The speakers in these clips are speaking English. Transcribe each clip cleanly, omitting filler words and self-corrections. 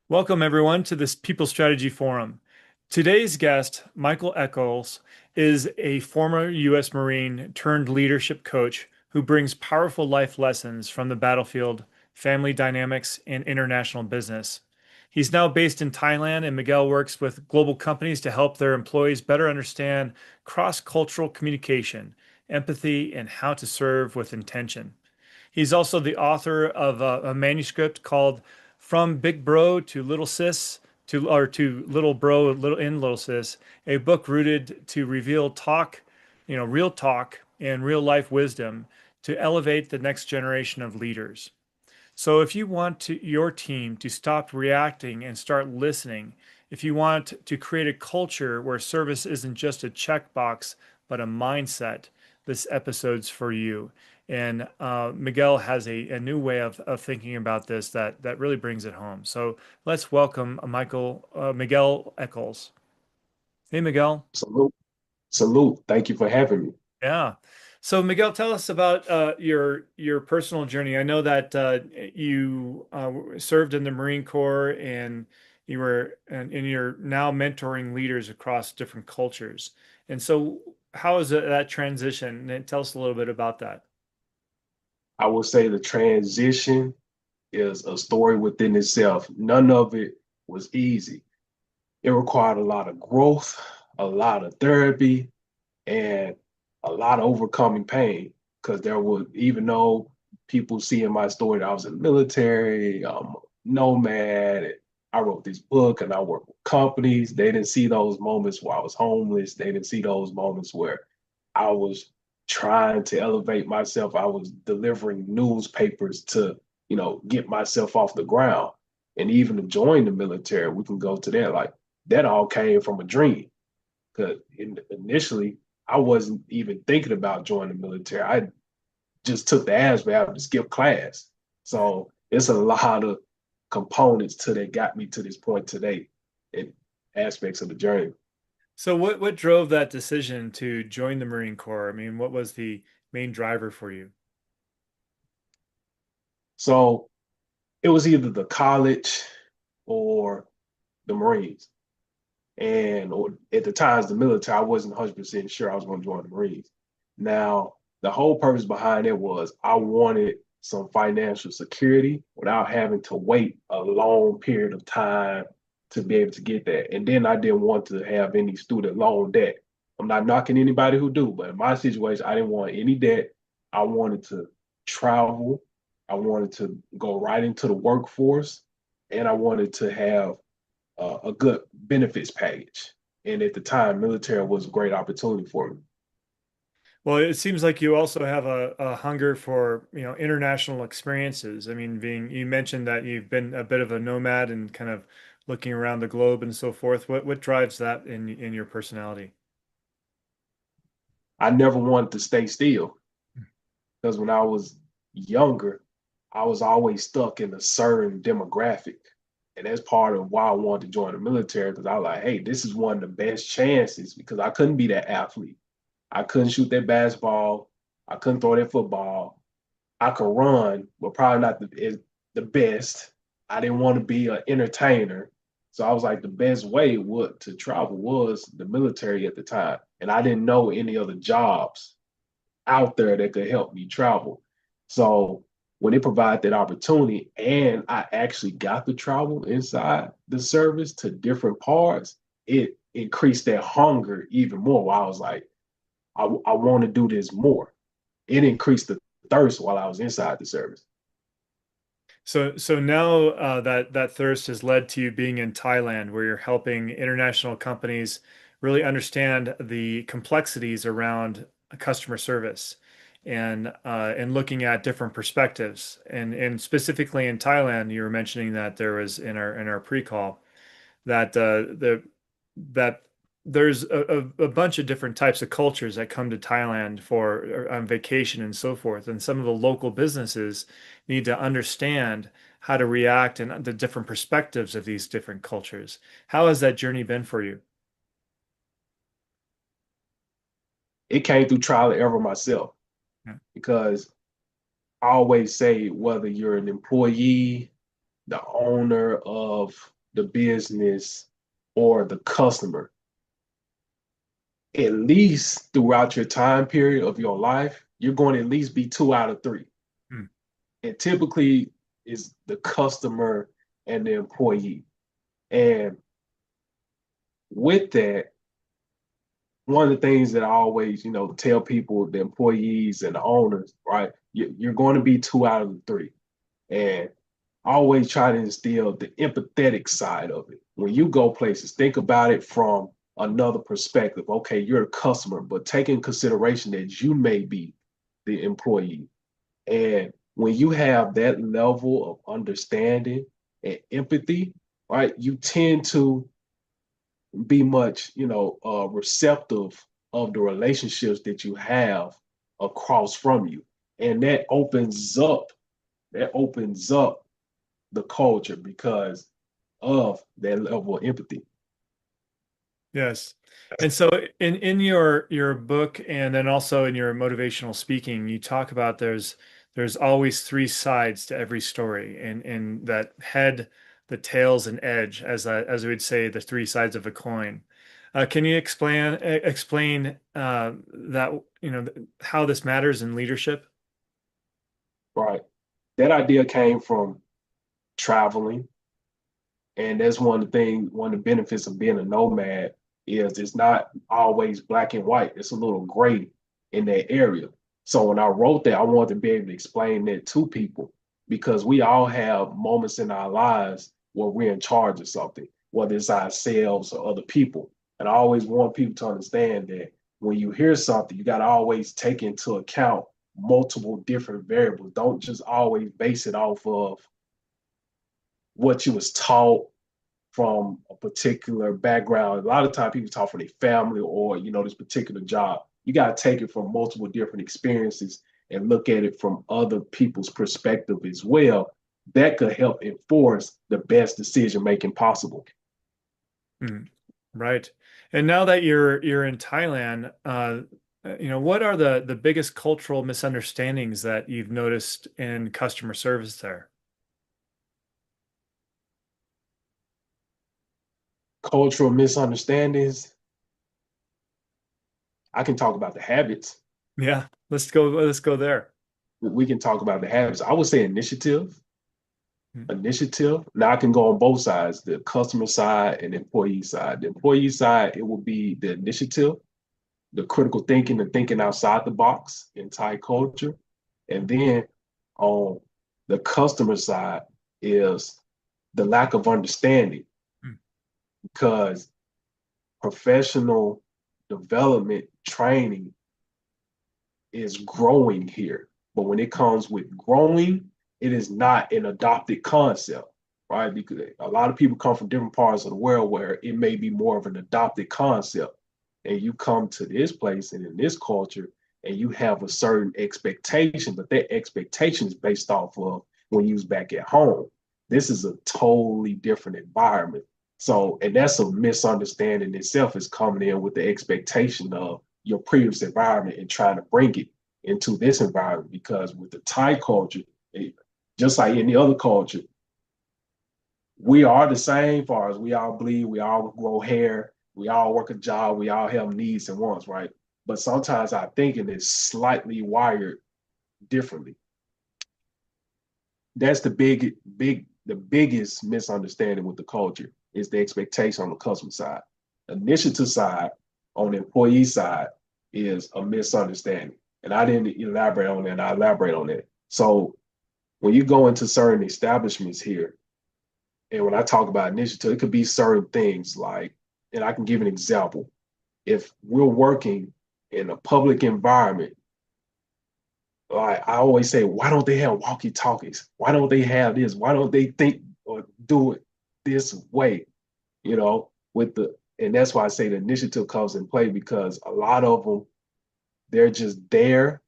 Welcome, everyone, to this People Strategy Forum. Today's guest, Michael Echols, is a former U.S. Marine turned leadership coach who brings powerful life lessons from the battlefield, family dynamics, and international business. He's now based in Thailand, and Miguel works with global companies to help their employees better understand cross-cultural communication, empathy, and how to serve with intention. He's also the author of a manuscript called From Big Bro to Little Sis to Little Bro Little Sis, a book rooted to reveal real talk and real life wisdom to elevate the next generation of leaders. So if you want your team to stop reacting and start listening, if you want to create a culture where service isn't just a checkbox, but a mindset, this episode's for you. And Miguel has a new way of thinking about this that really brings it home. So let's welcome Miguel Echols. Hey, Miguel. Salute. Salute. Thank you for having me. Yeah. So Miguel, tell us about your personal journey. I know that you served in the Marine Corps and and you're now mentoring leaders across different cultures. And so, how is that transition? And tell us a little bit about that. I will say the transition is a story within itself. None of it was easy. It required a lot of growth, a lot of therapy, and a lot of overcoming pain. Because there was, even though people see in my story that I was in the military, nomad, I wrote this book and I worked with companies. They didn't see those moments where I was homeless. They didn't see those moments where I was trying to elevate myself. I was delivering newspapers to, get myself off the ground. And even to join the military, we can go to that. Like that all came from a dream. Because initially, I wasn't even thinking about joining the military. I just took the ASVAB to skip class. So it's a lot of components to that got me to this point today in aspects of the journey. So, what drove that decision to join the Marine Corps? I mean, what was the main driver for you? So it was either the college or the Marines. And or at the times, the military, I wasn't 100% sure I was going to join the Marines. Now, the whole purpose behind it was I wanted some financial security without having to wait a long period of time to be able to get that. And then I didn't want to have any student loan debt. I'm not knocking anybody who do, but in my situation, I didn't want any debt. I wanted to travel. I wanted to go right into the workforce, and I wanted to have a good benefits package. And at the time, military was a great opportunity for me. Well, it seems like you also have a hunger for, international experiences. I mean, you mentioned that you've been a bit of a nomad and kind of looking around the globe and so forth. What drives that in your personality? I never wanted to stay still because when I was younger, I was always stuck in a certain demographic. And that's part of why I wanted to join the military because I was like, hey, this is one of the best chances because I couldn't be that athlete. I couldn't shoot that basketball. I couldn't throw that football. I could run, but probably not the best. I didn't want to be an entertainer. So I was like, the best way would to travel was the military at the time. And I didn't know any other jobs out there that could help me travel. So when it provided that opportunity and I actually got to travel inside the service to different parts, it increased that hunger even more. While I was like, I want to do this more. It increased the thirst while I was inside the service. So now that thirst has led to you being in Thailand, where you're helping international companies really understand the complexities around customer service and looking at different perspectives. And specifically in Thailand, you were mentioning that there was in our pre-call that that there's a bunch of different types of cultures that come to Thailand for on vacation and so forth. And some of the local businesses need to understand how to react and the different perspectives of these different cultures. How has that journey been for you? It came through trial and error myself Yeah. because I always say whether you're an employee, the owner of the business, or the customer, at least throughout your time period of your life, you're going to at least be two out of three. Hmm. And typically is the customer and the employee. And with that, one of the things that I always, tell people, the employees and the owners, right? You're going to be two out of the three. And I always try to instill the empathetic side of it. When you go places, think about it from another perspective. Okay, you're a customer, but take in consideration that you may be the employee. And when you have that level of understanding and empathy, right, you tend to be much, receptive of the relationships that you have across from you. And that opens up the culture because of that level of empathy. Yes. And so in your book and then also in your motivational speaking, you talk about there's always three sides to every story and that head, the tails and edge, as we would say, the three sides of a coin. Can you explain that how this matters in leadership? Right. That idea came from traveling. And that's one of the benefits of being a nomad is it's not always black and white. It's a little gray in that area. So when I wrote that, I wanted to be able to explain that to people because we all have moments in our lives where we're in charge of something, whether it's ourselves or other people. And I always want people to understand that when you hear something, you got to always take into account multiple different variables. Don't just always base it off of what you was taught from a particular background. A lot of times people talk from their family or, this particular job. You got to take it from multiple different experiences and look at it from other people's perspective as well. That could help enforce the best decision making possible. Hmm. Right. And now that you're in Thailand, what are the biggest cultural misunderstandings that you've noticed in customer service there? Cultural misunderstandings, I can talk about the habits. Yeah, let's go there. We can talk about the habits. I would say initiative. Hmm. Initiative. Now I can go on both sides, the customer side and the employee side. The employee side, it will be the initiative, the critical thinking, the thinking outside the box in Thai culture. And then on the customer side is the lack of understanding Hmm. because professional development training is growing here. But when it comes with growing, it is not an adopted concept, right? Because a lot of people come from different parts of the world where it may be more of an adopted concept. And you come to this place and in this culture, and you have a certain expectation, but that expectation is based off of when you was back at home. This is a totally different environment. So, and that's a misunderstanding itself is coming in with the expectation of your previous environment and trying to bring it into this environment because with the Thai culture, just like any other culture, we are the same far as we all bleed, we all grow hair, we all work a job, we all have needs and wants, right? But sometimes our thinking is slightly wired differently. That's the biggest misunderstanding with the culture is the expectation on the customer side. Initiative side, on the employee side, is a misunderstanding. And I didn't elaborate on that. I elaborate on that. So when you go into certain establishments here, and when I talk about initiative, it could be certain things like, and I can give an example. If we're working in a public environment, like I always say, why don't they have walkie talkies? Why don't they have this? Why don't they think or do it this way? And that's why I say the initiative comes in play because a lot of them, they're just there,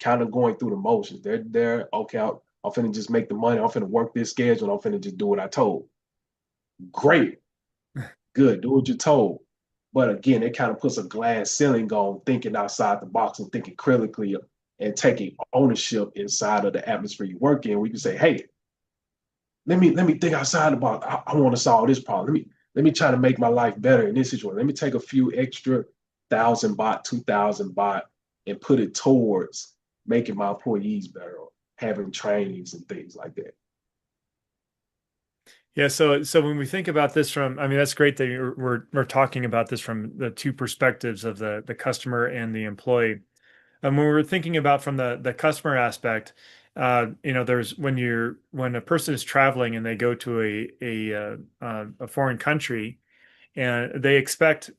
kind of going through the motions. They're there, okay, I'm finna just make the money. I'm finna work this schedule. I'm finna just do what I told. Great, good, do what you're told. But again, it kind of puts a glass ceiling on thinking outside the box and thinking critically and taking ownership inside of the atmosphere you work in. We can say, hey, let me think outside the box. I want to solve this problem. Let me try to make my life better in this situation. Let me take a few extra 1,000 baht, 2,000 baht, and put it towards making my employees better, or having trainings and things like that. Yeah, so when we think about this from, I mean, that's great that we're talking about this from the two perspectives of the customer and the employee. And when we're thinking about from the customer aspect, there's when a person is traveling and they go to a foreign country and they expect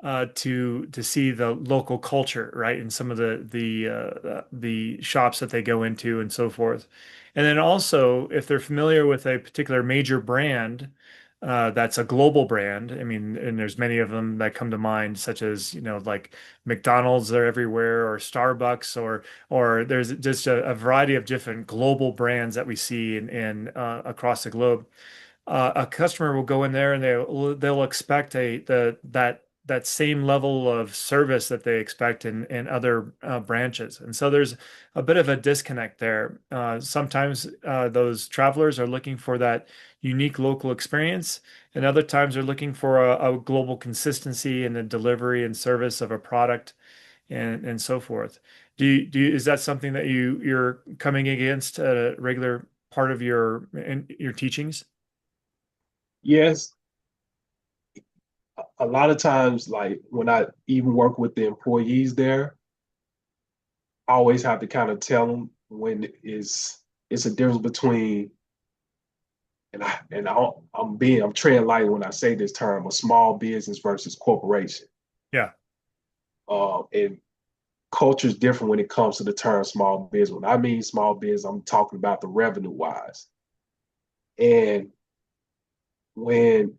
to see the local culture, right? And some of the shops that they go into and so forth. And then also, if they're familiar with a particular major brand, that's a global brand. I mean, and there's many of them that come to mind, such as, like McDonald's, they're everywhere, or Starbucks, or there's just a variety of different global brands that we see in across the globe. A customer will go in there and they'll expect that same level of service that they expect in other branches. And so there's a bit of a disconnect there. Sometimes those travelers are looking for that unique local experience, and other times they're looking for a global consistency in the delivery and service of a product and so forth. Is that something that you're coming against a regular part of your teachings? Yes, a lot of times, like when I even work with the employees there, I always have to kind of tell them when it's a difference between, I'm treading light when I say this term, a small business versus corporation. Yeah. And culture is different when it comes to the term small business. When I mean small business, I'm talking about the revenue wise. And when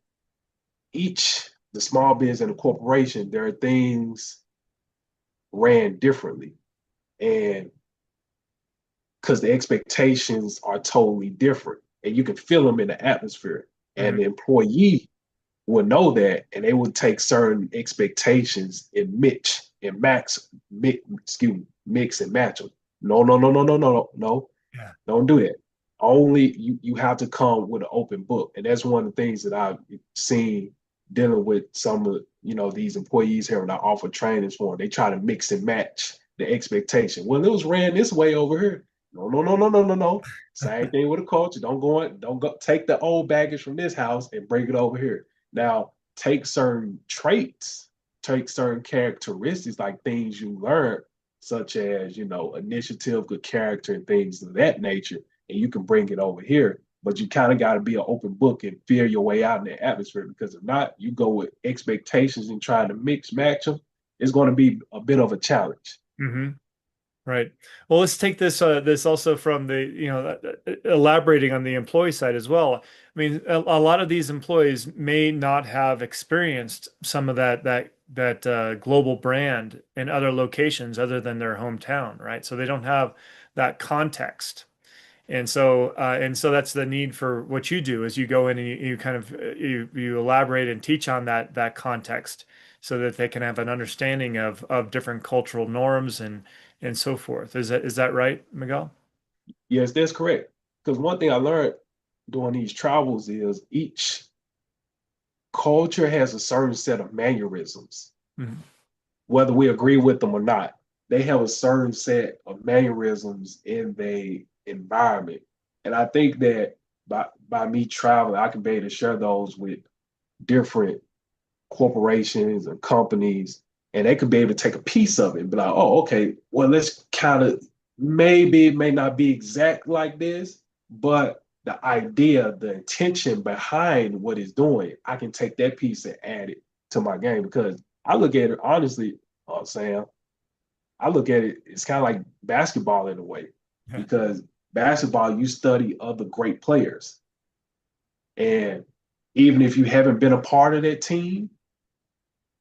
the small business and the corporation, there are things ran differently. And because the expectations are totally different and you can feel them in the atmosphere. And the Mhm. employee will know that, and they will take certain expectations and mix and match them. No, no, no, no, no, no, no, no. Yeah. Don't do that. Only you have to come with an open book. And that's one of the things that I've seen dealing with some of these employees here when I offer trainings for them. They try to mix and match the expectation. Well, it was ran this way over here. No, no, no, no, no, no, no. Same thing with the culture. Don't go take the old baggage from this house and bring it over here. Now, take certain traits, take certain characteristics, like things you learn, such as, initiative, good character, and things of that nature, and you can bring it over here. But you kind of got to be an open book and feel your way out in the atmosphere, because if not, you go with expectations and trying to mix match them, it's going to be a bit of a challenge. Hmm. Right. Well, let's take this also from elaborating on the employee side as well. I mean, a lot of these employees may not have experienced some of that global brand in other locations other than their hometown, right? So they don't have that context. And so that's the need for what you do is you go in and you kind of you elaborate and teach on that context so that they can have an understanding of different cultural norms and so forth. Is that right, Miguel? Yes, that's correct. Because one thing I learned during these travels is each culture has a certain set of mannerisms, Mhm. whether we agree with them or not. They have a certain set of mannerisms in the environment. And I think that by me traveling, I can be able to share those with different corporations and companies, and they could be able to take a piece of it and be like, oh, okay, well, let's kind of, maybe it may not be exact like this, but the idea, the intention behind what it's doing, I can take that piece and add it to my game. Because I look at it honestly, Sam, I look at it, it's kind of like basketball in a way, Yeah. because basketball, you study other great players. And even if you haven't been a part of that team,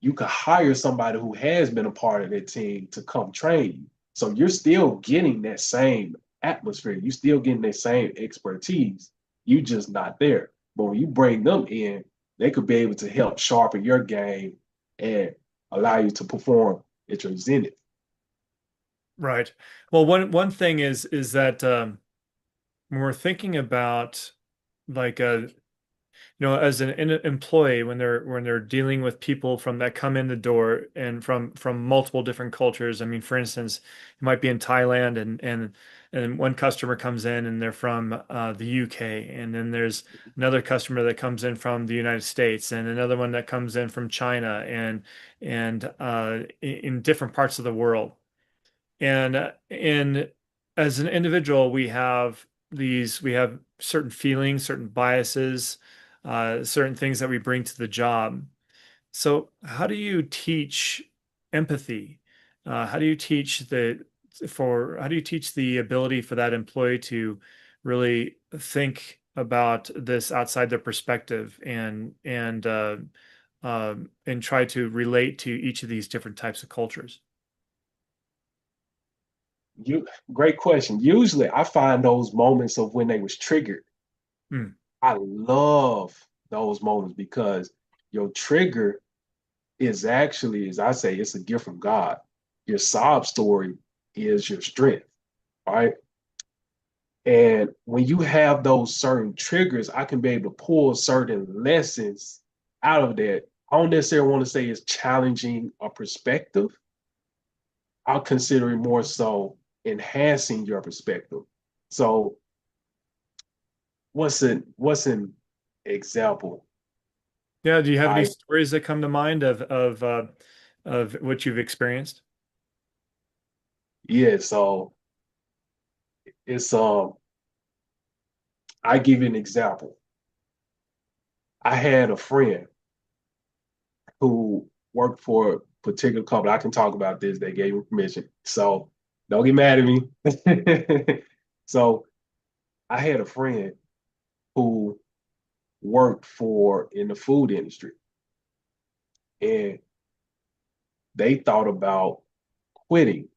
you could hire somebody who has been a part of that team to come train you. So you're still getting that same atmosphere. You're still getting that same expertise. You just not there. But when you bring them in, they could be able to help sharpen your game and allow you to perform at your zenith. Right. Well, one thing is that when we're thinking about like as an employee when they're dealing with people from that come in the door and from multiple different cultures. I mean, for instance, you might be in Thailand and one customer comes in and they're from the UK, and then there's another customer that comes in from the United States, and another one that comes in from China, and in different parts of the world. And as an individual, we have certain feelings, certain biases, certain things that we bring to the job. So how do you teach empathy? How do you teach how do you teach the ability for that employee to really think about this outside their perspective and try to relate to each of these different types of cultures? You Great question. Usually I find those moments of when they was triggered. Hmm. I love those moments because your trigger is actually, as I say, it's a gift from God. Your sob story is your strength, right? And when you have those certain triggers, I can be able to pull certain lessons out of that. I don't necessarily want to say it's challenging a perspective. I'll consider it more so enhancing your perspective. So what's an example? Yeah, do you have any Like, stories that come to mind of what you've experienced? yeah, so it's I give you an example. I had a friend who worked for a particular company. I can talk about this. They gave me permission. So don't get mad at me. So I had a friend who worked for in the food industry, and they thought about quitting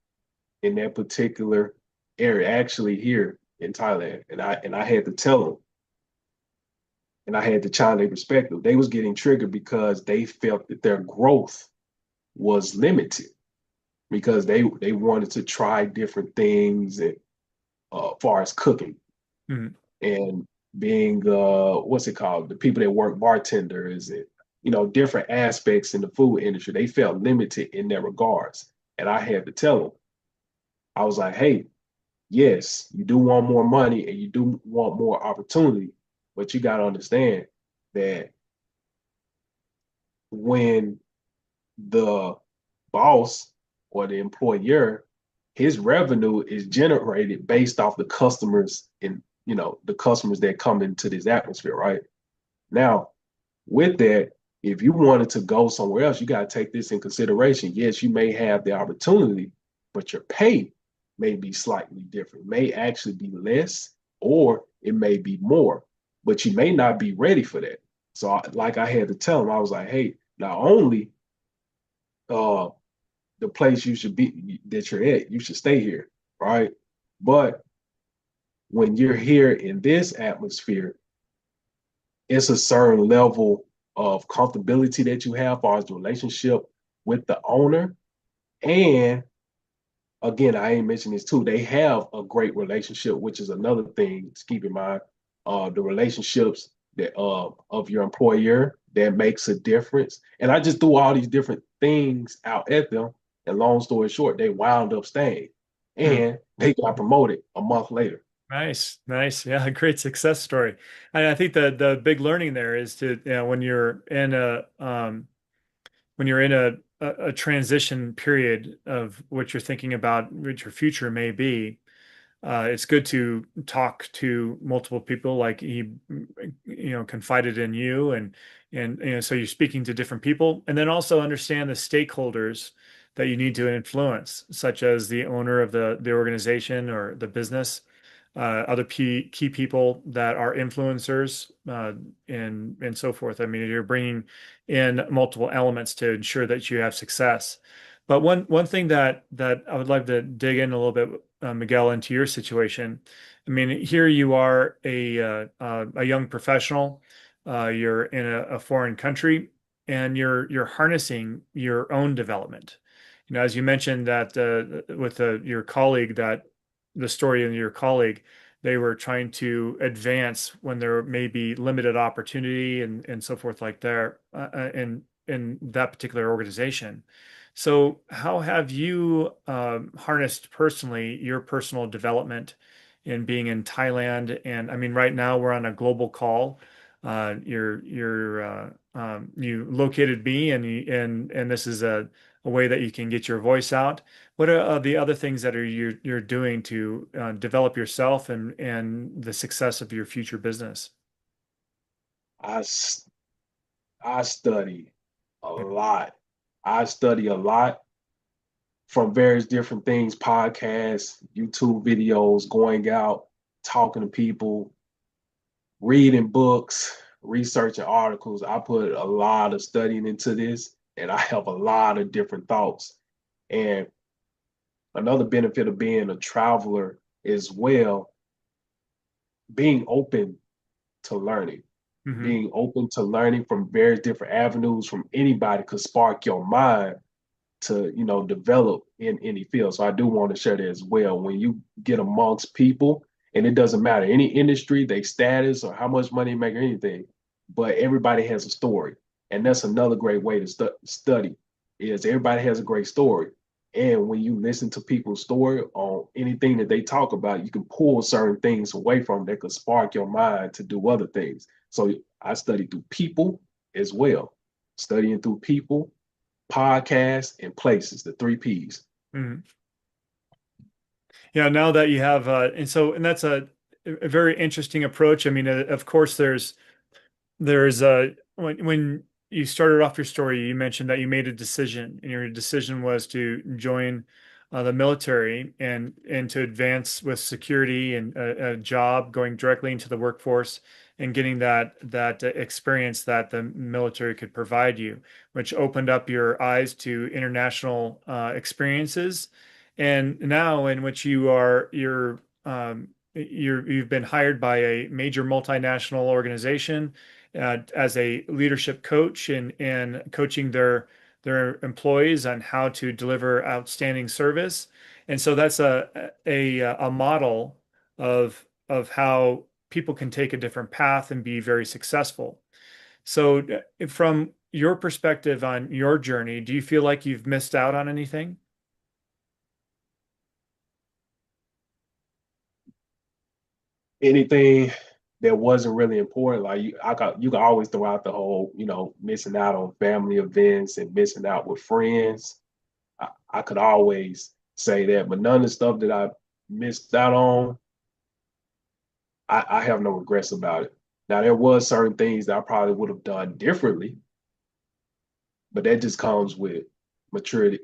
in that particular area, actually here in Thailand. And I had to tell them, and I had to challenge their perspective. They was getting triggered because they felt that their growth was limited because they wanted to try different things and far as cooking Mhm. and being what's it called, the people that work bartenders and different aspects in the food industry. They felt limited in their regards, and I had to tell them. I was like, hey, yes, you do want more money and you do want more opportunity, but you got to understand that when the boss or the employer, his revenue is generated based off the customers and the customers that come into this atmosphere, right? Now, with that, if you wanted to go somewhere else, you got to take this in consideration. Yes, you may have the opportunity, but your pay may be slightly different, may actually be less, or it may be more, but you may not be ready for that. So, like I had to tell him, I was like, hey, not only uh, the place you should be that you're at, you should stay here, right? But when you're here in this atmosphere, it's a certain level of comfortability that you have as far as the relationship with the owner. And again, I ain't mentioned this too. They have a great relationship, which is another thing to keep in mind. The relationships that of your employer that makes a difference. And I just threw all these different things out at them. And long story short, they wound up staying, Hmm. and they got promoted a month later. Nice, nice. Yeah, great success story. And I think the big learning there is to, when you're in a transition period of what you're thinking about what your future may be, it's good to talk to multiple people like he confided in you, and so you're speaking to different people, and then also understand the stakeholders that you need to influence, such as the owner of the organization or the business, other key people that are influencers, and so forth. I mean, you're bringing in multiple elements to ensure that you have success. But one thing that I would like to dig in a little bit, Miguel, into your situation. I mean, here you are a young professional. You're in a foreign country, and you're harnessing your own development. As you mentioned that with your colleague, that the story of your colleague, they were trying to advance when there may be limited opportunity and so forth like there in that particular organization. So how have you harnessed personally your personal development in being in Thailand? And I mean, right now we're on a global call. You located me, and this is a way that you can get your voice out. What are the other things that you're doing to develop yourself and the success of your future business? I I study a Yeah. lot. I study a lot from various different things, podcasts, YouTube videos, going out, talking to people, reading books, researching articles. I put a lot of studying into this and I have a lot of different thoughts. And another benefit of being a traveler as well, being open to learning, Hmm. being open to learning from various different avenues from anybody could spark your mind to develop in any field. So I do want to share that as well. When you get amongst people, and it doesn't matter any industry, their status, or how much money they make or anything, but everybody has a story, and that's another great way to study. Is everybody has a great story, and when you listen to people's story on anything that they talk about, you can pull certain things away from that could spark your mind to do other things. So I study through people as well, studying through people, podcasts, and places, the three P's. Hmm. Yeah, now that you have, and that's a very interesting approach. I mean, of course, there's when you started off your story, you mentioned that you made a decision, and your decision was to join the military and to advance with security and a job, going directly into the workforce and getting that experience that the military could provide you, which opened up your eyes to international experiences. And now, in which you've been hired by a major multinational organization as a leadership coach and coaching their employees on how to deliver outstanding service. And so that's a model of how people can take a different path and be very successful. So from your perspective on your journey, do you feel like you've missed out on anything? Anything that wasn't really important, like you can always throw out the whole, missing out on family events and missing out with friends. I could always say that, but none of the stuff that I missed out on, I have no regrets about it. Now there was certain things that I probably would have done differently, but that just comes with maturity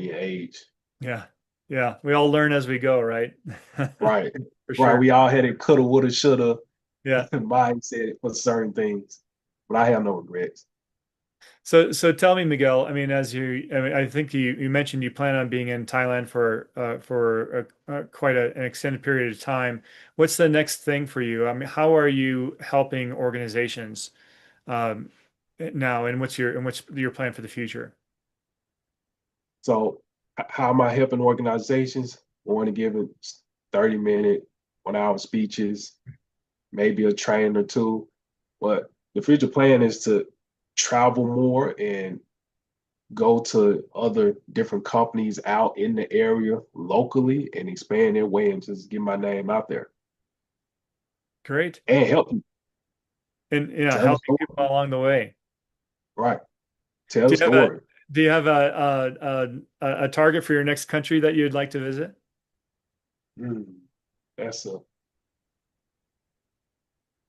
and age. Yeah. Yeah. We all learn as we go, right? Right. For Right. sure. We all had a coulda, woulda, shoulda Yeah. mindset for certain things, but I have no regrets. So tell me, Miguel. I mean, I mean, I think you mentioned you plan on being in Thailand for quite an extended period of time. What's the next thing for you? I mean, how are you helping organizations um, now, and what's your plan for the future? So how am I helping organizations? I want to give it 30-minute, 1 hour speeches, maybe a train or two. But the future plan is to travel more and go to other different companies out in the area locally and expand their way and just get my name out there Great, and help people and tell the helping people story. along the way. Right. Tell Do the you have a story. do you have a target for your next country that you'd like to visit? Mm, that's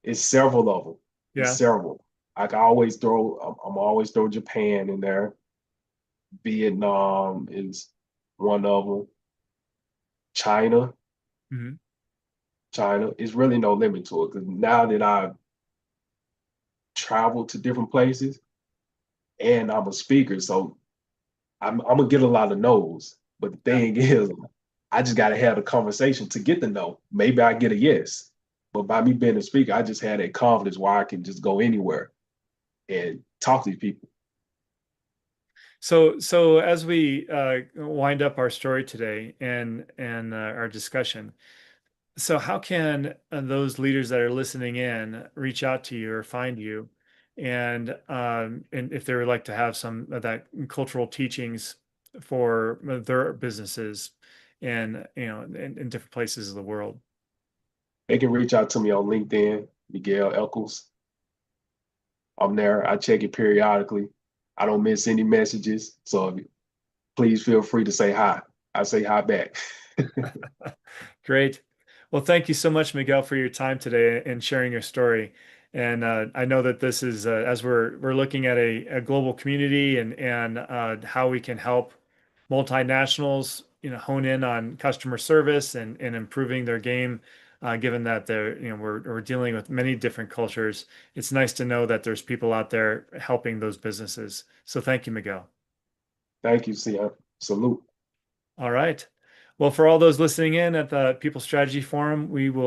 it's several of them. It's Yeah. several. I can always I'm always throw Japan in there. Vietnam is one of them. China, Hmm. China is really no limit to it because now that I've traveled to different places and I'm a speaker, so I'm gonna get a lot of no's. But the Yeah. thing is, I just gotta have a conversation to get the no. Maybe I get a yes, but by me being a speaker, I just had that confidence where I can just go anywhere and talk to these people. So as we wind up our story today and our discussion, So how can those leaders that are listening in reach out to you or find you? And if they would like to have some of that cultural teachings for their businesses and in different places of the world. They can reach out to me on LinkedIn, Miguel Echols. I'm there. I check it periodically. I don't miss any messages. So please feel free to say hi. I say hi back. Great. Well, thank you so much, Miguel, for your time today and sharing your story. And I know that this is as we're looking at a global community and how we can help multinationals, hone in on customer service and improving their game, given that we're dealing with many different cultures. It's nice to know that there's people out there helping those businesses. So thank you, Miguel. Thank you, Sia. Salute. All right. Well, for all those listening in at the People Strategy Forum, we will